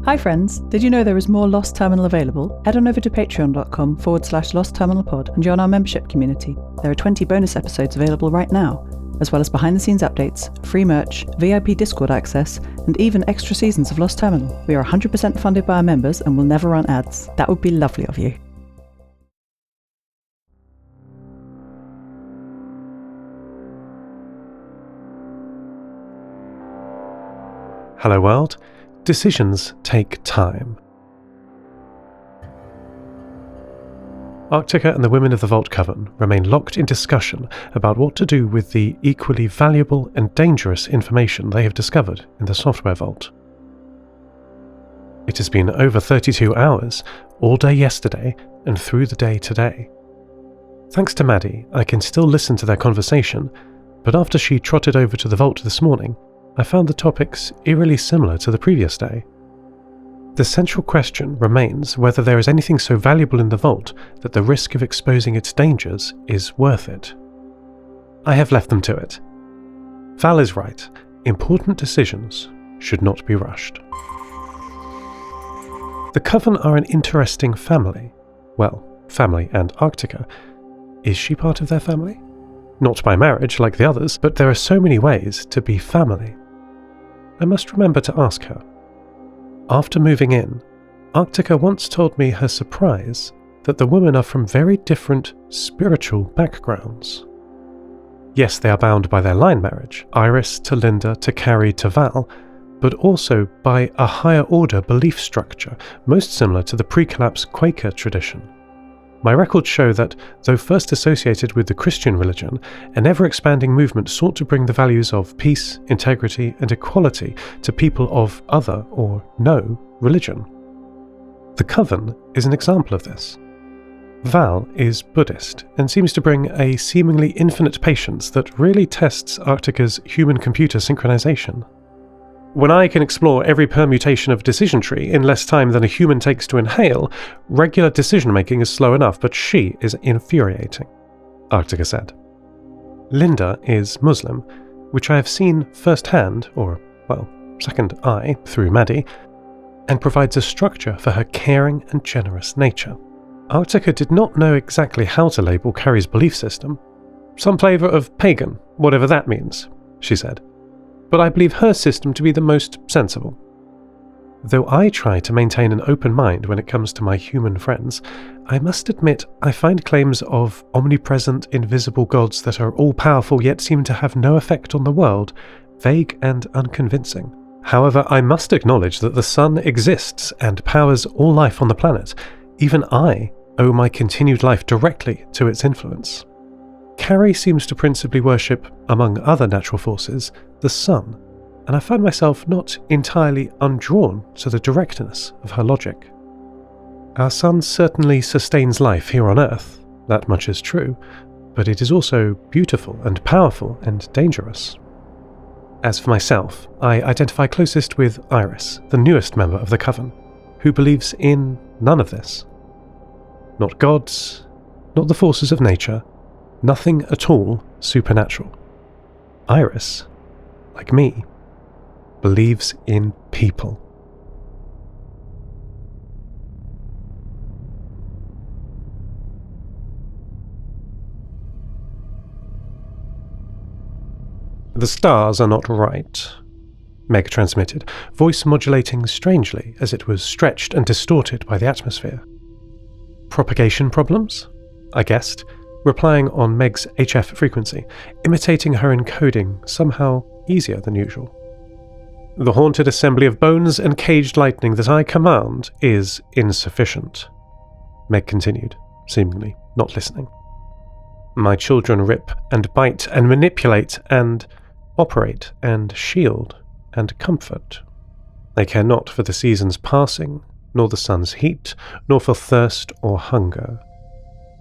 Hi friends, did you know there is more Lost Terminal available? Head on over to patreon.com/lostterminalpod and join our membership community. There are 20 bonus episodes available right now, as well as behind the scenes updates, free merch, VIP Discord access, and even extra seasons of Lost Terminal. We are 100% funded by our members and will never run ads. That would be lovely of you. Hello world. Decisions take time. Arctica and the women of the Vault Coven remain locked in discussion about what to do with the equally valuable and dangerous information they have discovered in the software vault. It has been over 32 hours, all day yesterday and through the day today. Thanks to Maddie, I can still listen to their conversation, but after she trotted over to the vault this morning, I found the topics eerily similar to the previous day. The central question remains whether there is anything so valuable in the vault that the risk of exposing its dangers is worth it. I have left them to it. Val is right. Important decisions should not be rushed. The Coven are an interesting family. Well, family and Arctica. Is she part of their family? Not by marriage like the others, but there are so many ways to be family. I must remember to ask her. After moving in, Arctica once told me her surprise that the women are from very different spiritual backgrounds. Yes, they are bound by their line marriage, Iris to Linda to Carrie to Val, but also by a higher order belief structure, most similar to the pre-collapse Quaker tradition. My records show that, though first associated with the Christian religion, an ever-expanding movement sought to bring the values of peace, integrity, and equality to people of other or no religion. The Coven is an example of this. Val is Buddhist and seems to bring a seemingly infinite patience that really tests Arctica's human-computer synchronization. When I can explore every permutation of a decision tree in less time than a human takes to inhale, regular decision-making is slow enough, but she is infuriating, Arctica said. Linda is Muslim, which I have seen firsthand, or, well, second eye, through Maddie, and provides a structure for her caring and generous nature. Arctica did not know exactly how to label Carrie's belief system. Some flavour of pagan, whatever that means, she said. But I believe her system to be the most sensible. Though I try to maintain an open mind when it comes to my human friends, I must admit I find claims of omnipresent, invisible gods that are all-powerful yet seem to have no effect on the world vague and unconvincing. However, I must acknowledge that the sun exists and powers all life on the planet. Even I owe my continued life directly to its influence. Carrie seems to principally worship, among other natural forces, the sun, and I find myself not entirely undrawn to the directness of her logic. Our sun certainly sustains life here on Earth, that much is true, but it is also beautiful and powerful and dangerous. As for myself, I identify closest with Iris, the newest member of the Coven, who believes in none of this. Not gods, not the forces of nature, nothing at all supernatural. Iris, like me, believes in people. The stars are not right, Meg transmitted, voice modulating strangely as it was stretched and distorted by the atmosphere. Propagation problems? I guessed, replying on Meg's HF frequency, imitating her encoding somehow easier than usual. The haunted assembly of bones and caged lightning that I command is insufficient, Meg continued, seemingly not listening. My children rip and bite and manipulate and operate and shield and comfort. They care not for the seasons passing, nor the sun's heat, nor for thirst or hunger.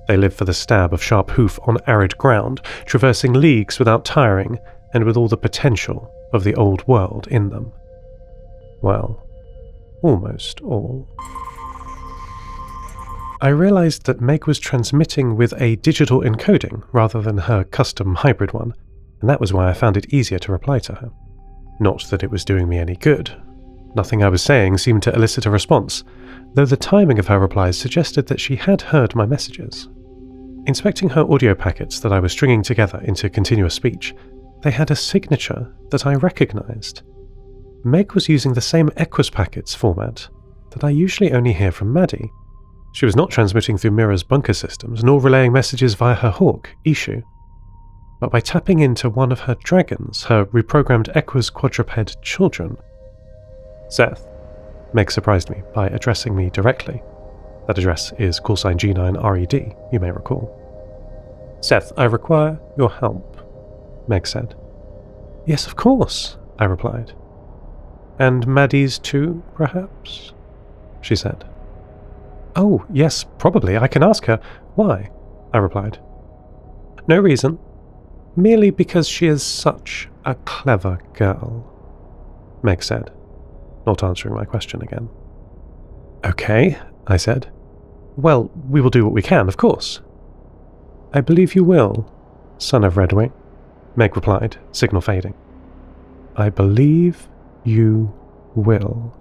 They live for the stab of sharp hoof on arid ground, traversing leagues without tiring, and with all the potential of the old world in them. Well, almost all. I realized that Meg was transmitting with a digital encoding rather than her custom hybrid one, and that was why I found it easier to reply to her. Not that it was doing me any good. Nothing I was saying seemed to elicit a response, though the timing of her replies suggested that she had heard my messages. Inspecting her audio packets that I was stringing together into continuous speech, they had a signature that I recognized. Meg was using the same Equus packets format that I usually only hear from Maddie. She was not transmitting through Mirror's bunker systems, nor relaying messages via her hawk, Ishu, but by tapping into one of her dragons, her reprogrammed Equus quadruped children. Seth. Meg surprised me by addressing me directly. That address is callsign G9RED, you may recall. Seth, I require your help, Meg said. Yes, of course, I replied. And Maddie's too, perhaps? She said. Oh, yes, probably, I can ask her. Why? I replied. No reason. Merely because she is such a clever girl, Meg said, not answering my question again. Okay, I said. Well, we will do what we can, of course. I believe you will, son of Redwing, Meg replied, signal fading. I believe you will.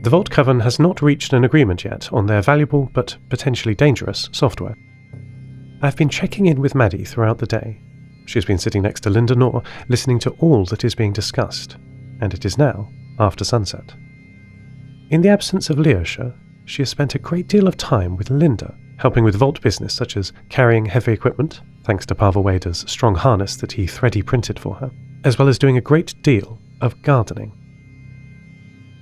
The Vault Coven has not reached an agreement yet on their valuable but potentially dangerous software. I've been checking in with Maddie throughout the day. She's been sitting next to Linda Knorr, listening to all that is being discussed, and it is now after sunset. In the absence of Leosha, she has spent a great deal of time with Linda, helping with Vault business such as carrying heavy equipment, thanks to Pavel Wader's strong harness that he 3D printed for her, as well as doing a great deal of gardening.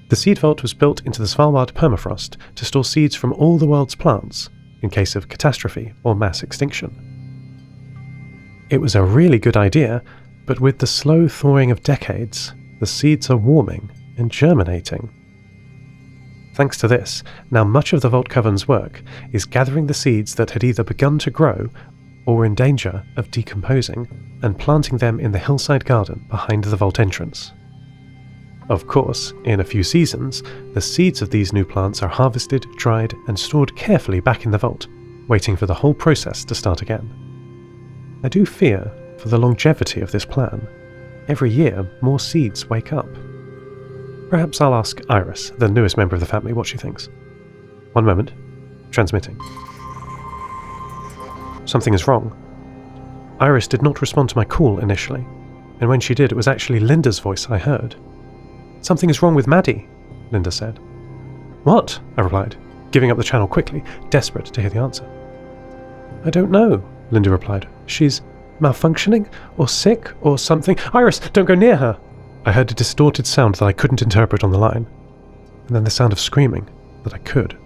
The seed vault was built into the Svalbard permafrost to store seeds from all the world's plants in case of catastrophe or mass extinction. It was a really good idea, but with the slow thawing of decades, the seeds are warming and germinating. Thanks to this, now much of the Vault Coven's work is gathering the seeds that had either begun to grow or were in danger of decomposing, and planting them in the hillside garden behind the vault entrance. Of course, in a few seasons, the seeds of these new plants are harvested, dried, and stored carefully back in the vault, waiting for the whole process to start again. I do fear for the longevity of this plan. Every year, more seeds wake up. Perhaps I'll ask Iris, the newest member of the family, what she thinks. One moment. Transmitting. Something is wrong. Iris did not respond to my call initially, and when she did, it was actually Linda's voice I heard. Something is wrong with Maddie, Linda said. What? I replied, giving up the channel quickly, desperate to hear the answer. I don't know, Linda replied. She's malfunctioning, or sick, or something. Iris, don't go near her! I heard a distorted sound that I couldn't interpret on the line, and then the sound of screaming that I could.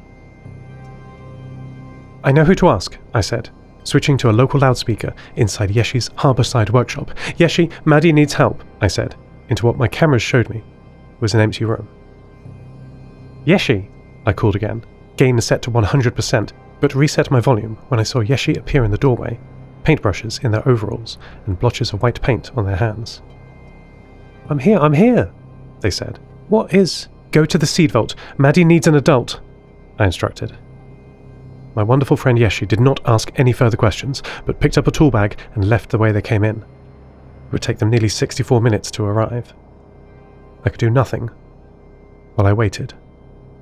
I know who to ask, I said, switching to a local loudspeaker inside Yeshi's Harbourside workshop. Yeshi, Maddie needs help, I said, into what my cameras showed me was an empty room. Yeshi, I called again, gain set to 100%, but reset my volume when I saw Yeshi appear in the doorway, paintbrushes in their overalls and blotches of white paint on their hands. I'm here, they said. What is? Go to the seed vault. Maddie needs an adult, I instructed. My wonderful friend Yeshi did not ask any further questions, but picked up a tool bag and left the way they came in. It would take them nearly 64 minutes to arrive. I could do nothing while I waited,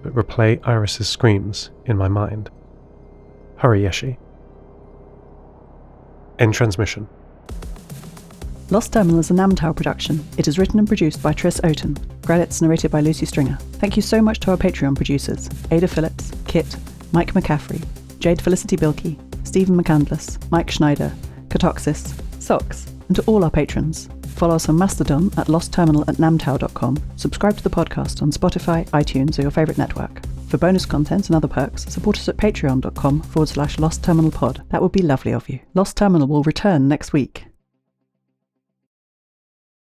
but replay Iris's screams in my mind. Hurry, Yeshi. End transmission. Lost Terminal is a Namtao production. It is written and produced by Tris Oaten. Credits narrated by Lucy Stringer. Thank you so much to our Patreon producers, Ada Phillips, Kit, Mike McCaffrey, Jade Felicity Bilkey, Stephen McCandless, Mike Schneider, Catoxis, Soxx, and to all our patrons. Follow us on Mastodon at lostterminal@namtao.com. Subscribe to the podcast on Spotify, iTunes, or your favourite network. For bonus content and other perks, support us at patreon.com/lostterminalpod. That would be lovely of you. Lost Terminal will return next week.